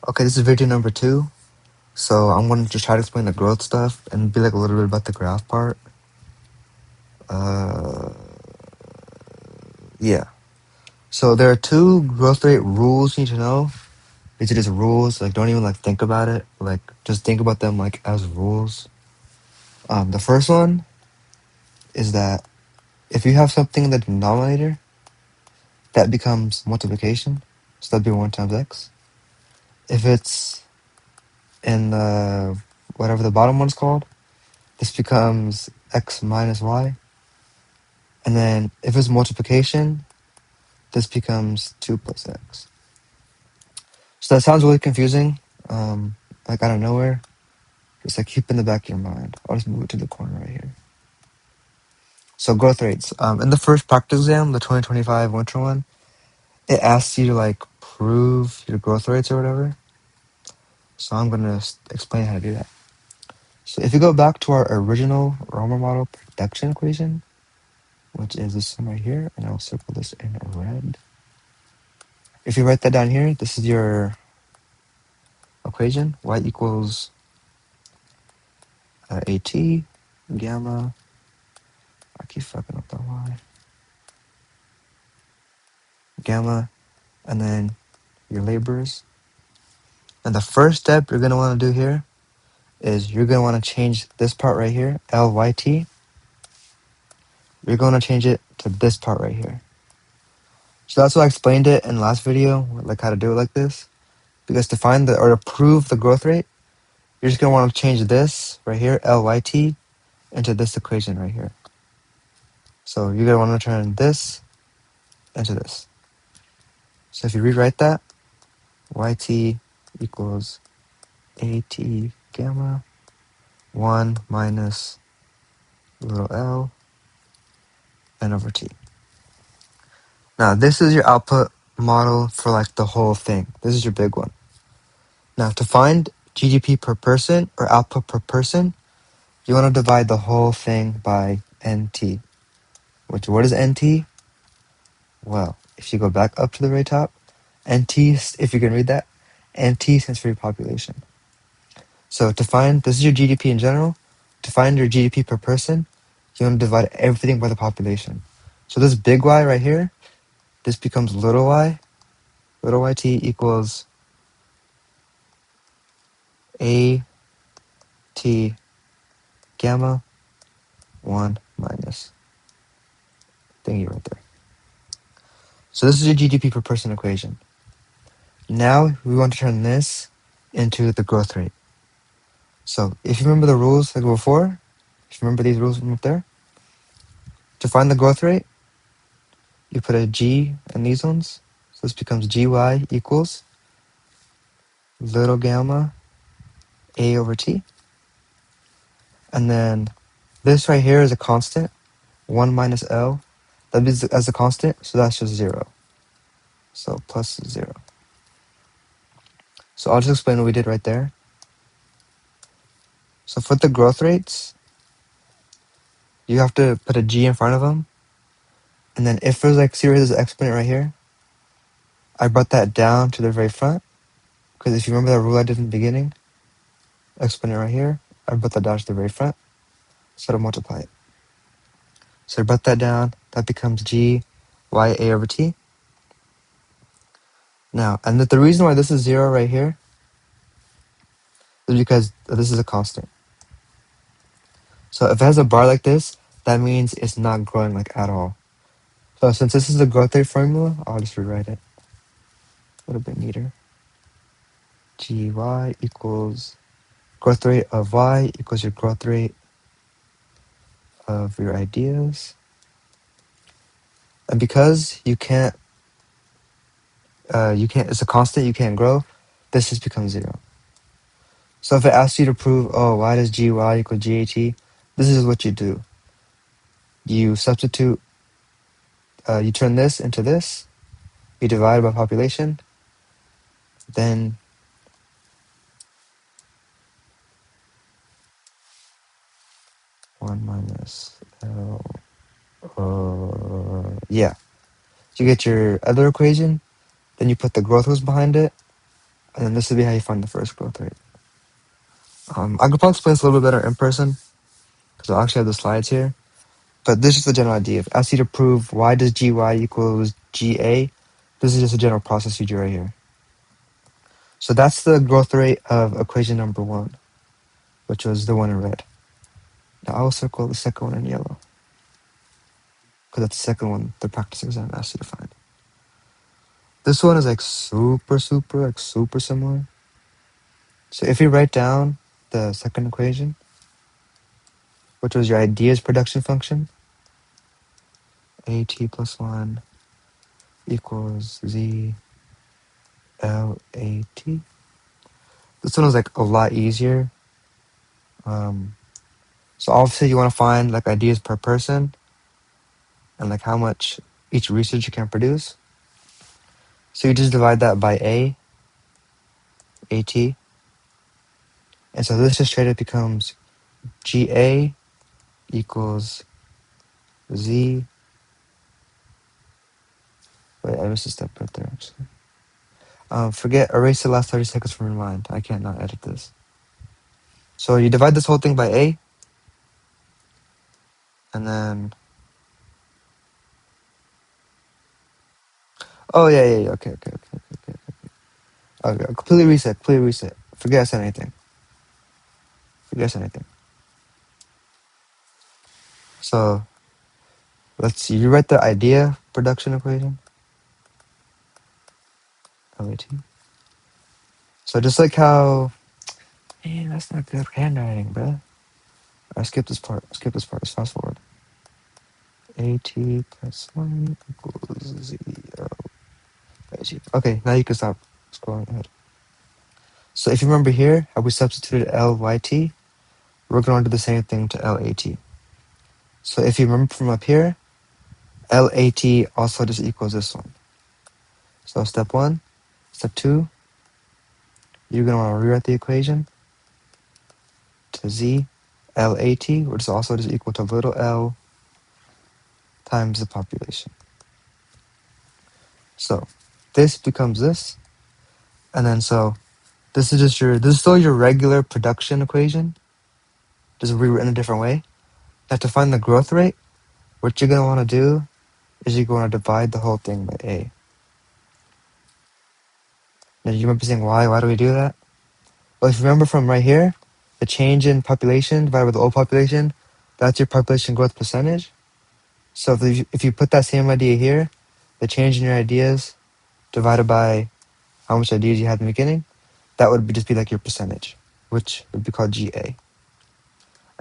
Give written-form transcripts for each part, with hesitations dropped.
Okay, this is video number 2. So I'm going to just try to explain the growth stuff and be like a little bit about the graph part. Uh, yeah. So there are 2 growth rate rules you need to know. These are just rules. Like, don't even like think about it. Like, just think about them like as rules. The first one is that if you have something in the denominator, that becomes multiplication. So that'd be 1 times x. If it's in the whatever the bottom one's called, this becomes x minus y. And then if it's multiplication, this becomes 2 plus x. So that sounds really confusing, like out of nowhere. Just like keep in the back of your mind. I'll just move it to the corner right here. So growth rates. In the first practice exam, the 2025 winter one, it asks you to like prove your growth rates or whatever. So I'm going to explain how to do that. So if you go back to our original Romer model production equation, which is this one right here, and I'll circle this in red. If you write that down here, this is your equation. Y equals AT, gamma, I keep fucking up that Y, gamma, and then your labors. And the first step you're going to want to do here is you're going to want to change this part right here, LYT. You're going to change it to this part right here. So that's why I explained it in the last video, like how to do it like this. Because to find the, or to prove the growth rate, you're just going to want to change this right here, LYT, into this equation right here. So you're going to want to turn this into this. So if you rewrite that, YT equals AT gamma 1 minus little l n over t. Now this is your output model for like the whole thing. This is your big one. Now to find GDP per person or output per person, you want to divide the whole thing by NT. Which, what is NT? Well, if you go back up to the very top, NT, if you can read that, NT stands for your population. So to find, this is your GDP in general. To find your GDP per person, you want to divide everything by the population. So this big Y right here, this becomes little y yt equals AT gamma 1 minus thingy right there. So this is your GDP per person equation. Now we want to turn this into the growth rate. So if you remember the rules like before, if you remember these rules from up there, to find the growth rate, you put a G in these ones. So this becomes GY equals little gamma A over T. And then this right here is a constant, 1 minus L. That is as a constant, so that's just 0. So plus 0. So I'll just explain what we did right there. So for the growth rates, you have to put a G in front of them. And then if there's like, see where there's an exponent right here? I brought that down to the very front. Because if you remember that rule I did in the beginning, exponent right here, I brought that down to the very front. So to multiply it. So I brought that down. That becomes G y a over t. Now, and the reason why this is 0 right here is because this is a constant. So if it has a bar like this, that means it's not growing like at all. So since this is the growth rate formula, I'll just rewrite it a little bit neater. Gy equals growth rate of y equals your growth rate of your ideas. And because you can't, it's a constant, you can't grow, this just becomes 0. So if it asks you to prove, oh, why does gy equal gat, this is what you do. You substitute, you turn this into this, you divide by population, then one minus L, yeah. You get your other equation, then you put the growth rates behind it, And then this would be how you find the first growth rate. I could probably explain this a little bit better in person because I actually have the slides here. But this is the general idea. If I ask you to prove y does gy equals ga, this is just a general process you do right here. So that's the growth rate of equation number 1, which was the one in red. Now I'll circle the second one in yellow because that's the second one the practice exam asked you to find. This one is like super similar. So if you write down the second equation, which was your ideas production function, at plus 1 equals z lat. This one was like a lot easier. So obviously you want to find like ideas per person and like how much each researcher can produce. So you just divide that by at. And so this just straight up becomes GA equals Z. Wait, I missed a step right there actually. Erase the last 30 seconds from your mind. I can't not edit this. So you divide this whole thing by A, and then, oh yeah, okay. Okay, completely reset. Forget I said anything. So let's see, you write the idea production equation, LAT. So just like how, man, that's not good handwriting, bro. I skip this part, let's fast forward. AT plus 1 equals 0. Okay, now you can stop scrolling ahead. So if you remember here, how we substituted LYT, we're going to do the same thing to LAT. So if you remember from up here, LAT also just equals this one. So step 1, step 2, you're going to want to rewrite the equation to Z LAT, which is also just equal to little l times the population. So this becomes this, and then so this is still your regular production equation, just rewritten a different way. Now to find the growth rate, what you're going to want to do is you're going to divide the whole thing by A. Now you remember saying why? Why do we do that? Well, if you remember from right here, the change in population divided by the old population, that's your population growth percentage. So if you put that same idea here, the change in your ideas divided by how much ideas you had in the beginning, that would just be like your percentage, which would be called GA.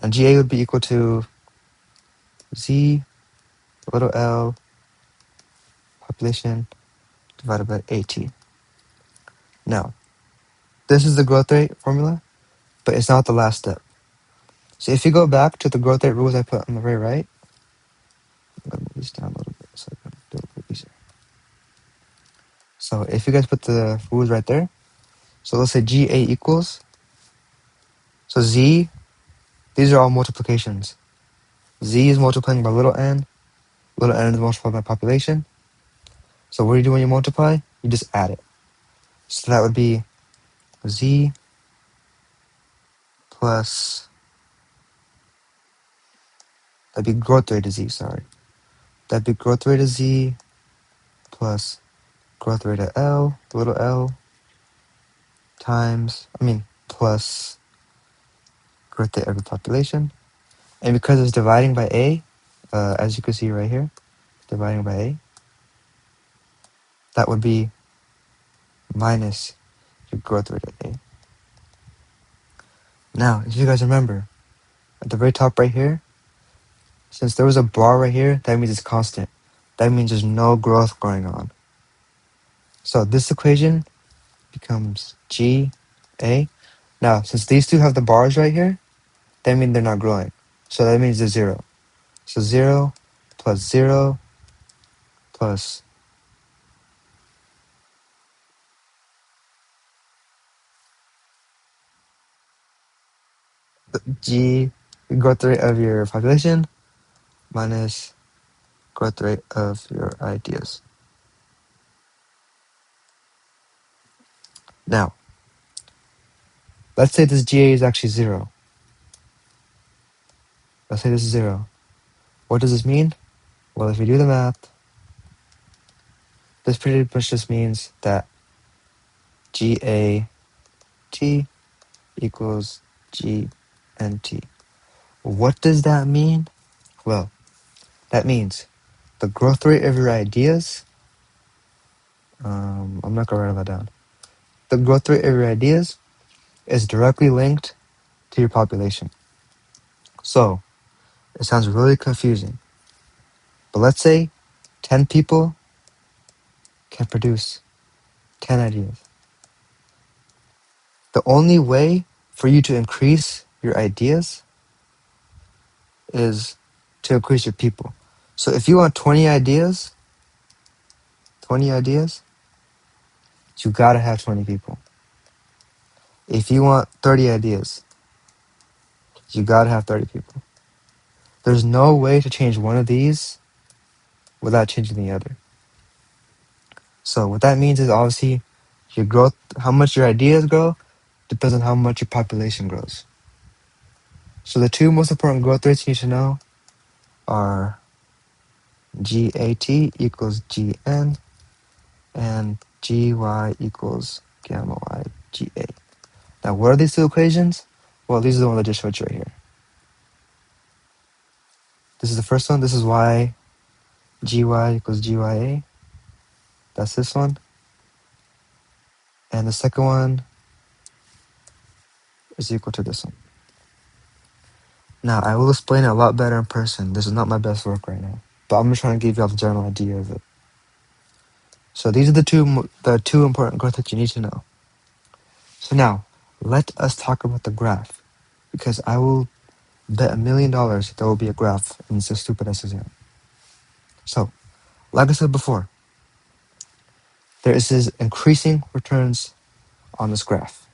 And GA would be equal to Z little l population divided by AT. Now, this is the growth rate formula, but it's not the last step. So if you go back to the growth rate rules I put on the very right, I'm going to move this down a little bit so I can do it a little easier. So if you guys put the rules right there, so let's say GA equals, so Z, these are all multiplications. Z is multiplying by little n is multiplied by population. So what do you do when you multiply? You just add it. So that would be Z plus, that'd be growth rate of Z, sorry. That'd be growth rate of Z plus growth rate of L, little l, plus growth rate of the population. And because it's dividing by A, as you can see right here, dividing by A, that would be minus your growth rate of A. Now, if you guys remember, at the very top right here, since there was a bar right here, that means it's constant. That means there's no growth going on. So this equation becomes GA. Now, since these two have the bars right here, that means they're not growing. So that means there's 0. So 0 plus G, growth rate of your population, minus growth rate of your ideas. Now, Let's say this GA is actually 0. Let's say this is 0. What does this mean? Well, if we do the math, this pretty much just means that GAT equals GNT. What does that mean? Well, that means the growth rate of your ideas, I'm not gonna write that down. The growth rate of your ideas is directly linked to your population. So, it sounds really confusing. But let's say 10 people can produce 10 ideas. The only way for you to increase your ideas is to increase your people. So if you want 20 ideas, you gotta have 20 people. If you want 30 ideas, you gotta have 30 people. There's no way to change one of these without changing the other. So what that means is obviously your growth, how much your ideas grow, depends on how much your population grows. So the two most important growth rates you need to know are GAT equals GN and GY equals gamma Y GA. Now what are these two equations? Well, these are the ones I just showed you right here. This is the first one. This is Y GY equals GYA. That's this one. And the second one is equal to this one. Now, I will explain it a lot better in person. This is not my best work right now. But I'm just trying to give you all the general idea of it. So these are the two important growth that you need to know. So now, let us talk about the graph. Because I will bet $1 million there will be a graph in this stupid exam. So, like I said before, there is this increasing returns on this graph.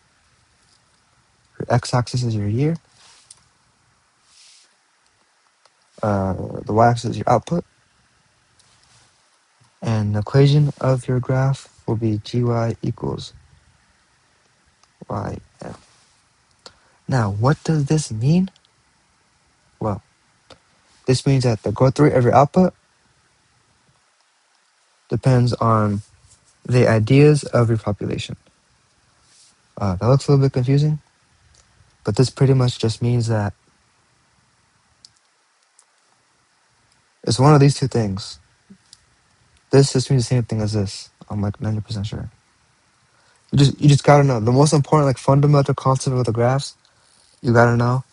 Your x-axis is your year. The y-axis is your output. And the equation of your graph will be GY equals YM. Now, what does this mean? Well, this means that the growth rate of your output depends on the ideas of your population. That looks a little bit confusing, but this pretty much just means that it's one of these two things. This just means the same thing as this. I'm like 90% sure. You just gotta know. The most important, like, fundamental concept of the graphs you gotta know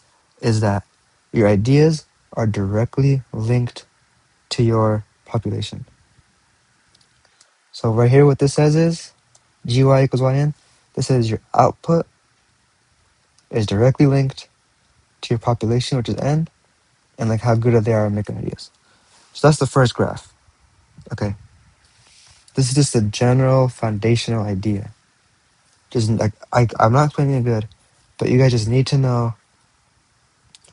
is that your ideas are directly linked to your population. So right here, what this says is GY equals YN. This says your output is directly linked to your population, which is N, and like how good they are at making ideas. So that's the first graph. Okay. This is just a general foundational idea. Just like I'm not explaining it good, but you guys just need to know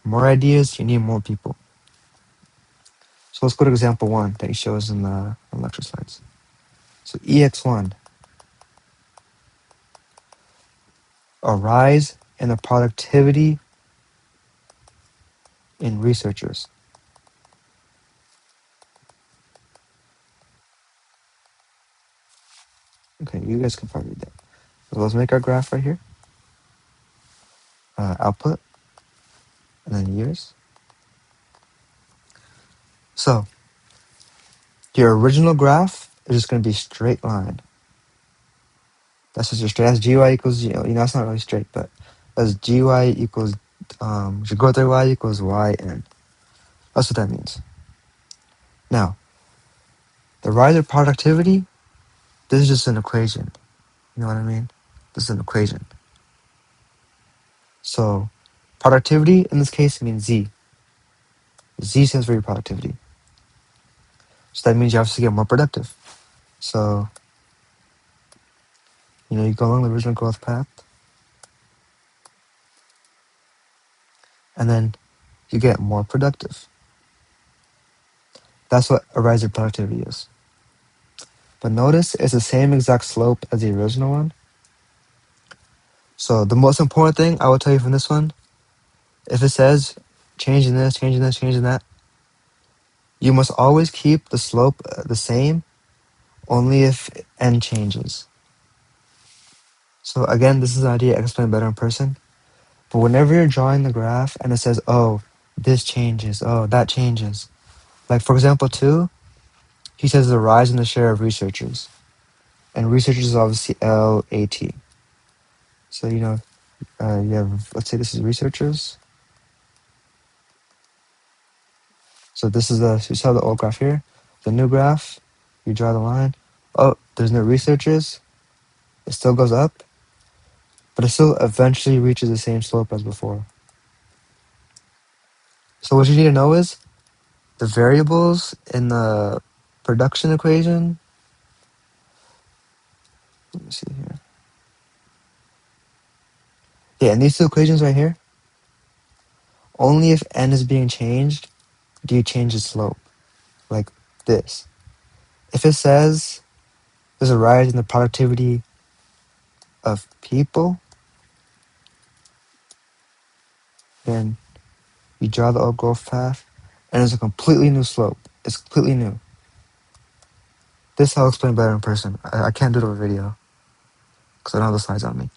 more ideas, you need more people. So let's go to example 1 that he shows in the lecture slides. So EX1, a rise in the productivity in researchers. Okay, you guys can probably read that. So let's make our graph right here. Output, and then years. So your original graph is just going to be straight line. That's just your straight. That's GY equals, it's not really straight, but that's GY equals, your growth rate Y equals YN. That's what that means. Now, the rise of productivity, this is just an equation. You know what I mean? This is an equation. So, productivity in this case means Z. Z stands for your productivity. So that means you have to get more productive. So, you go along the original growth path, and then you get more productive. That's what a rise of productivity is. But notice it's the same exact slope as the original one. So the most important thing I will tell you from this one, if it says changing this, changing this, changing that, you must always keep the slope the same, only if n changes. So again, this is an idea explained better in person. But whenever you're drawing the graph and it says, oh, this changes, oh, that changes. Like for example, 2, he says the rise in the share of researchers. And researchers is obviously LAT. So, you know, you have, let's say this is researchers. So this is you saw the old graph here. The new graph, you draw the line. Oh, there's no researchers. It still goes up, but it still eventually reaches the same slope as before. So what you need to know is the variables in the production equation. Let me see here. Yeah, in these 2 equations right here, only if n is being changed do you change the slope, like this. If it says there's a rise in the productivity of people, then you draw the old growth path, and it's a completely new slope. It's completely new. This I'll explain better in person. I can't do it over video because I don't have the slides on me.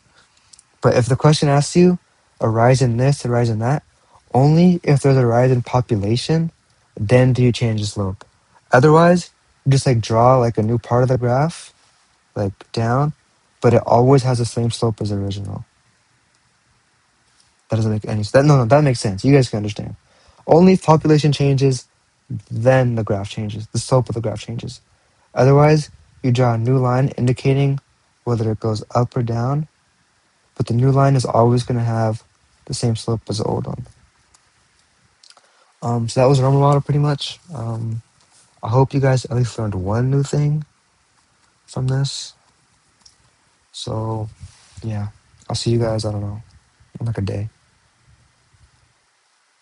But if the question asks you a rise in this, a rise in that, only if there's a rise in population, then do you change the slope. Otherwise, you just like draw like a new part of the graph, like down, but it always has the same slope as the original. That doesn't make any sense. No, that makes sense. You guys can understand. Only if population changes, then the graph changes. The slope of the graph changes. Otherwise, you draw a new line indicating whether it goes up or down, but the new line is always going to have the same slope as the old one. So that was Roman model pretty much. I hope you guys at least learned one new thing from this. So, yeah, I'll see you guys, I don't know, in like a day.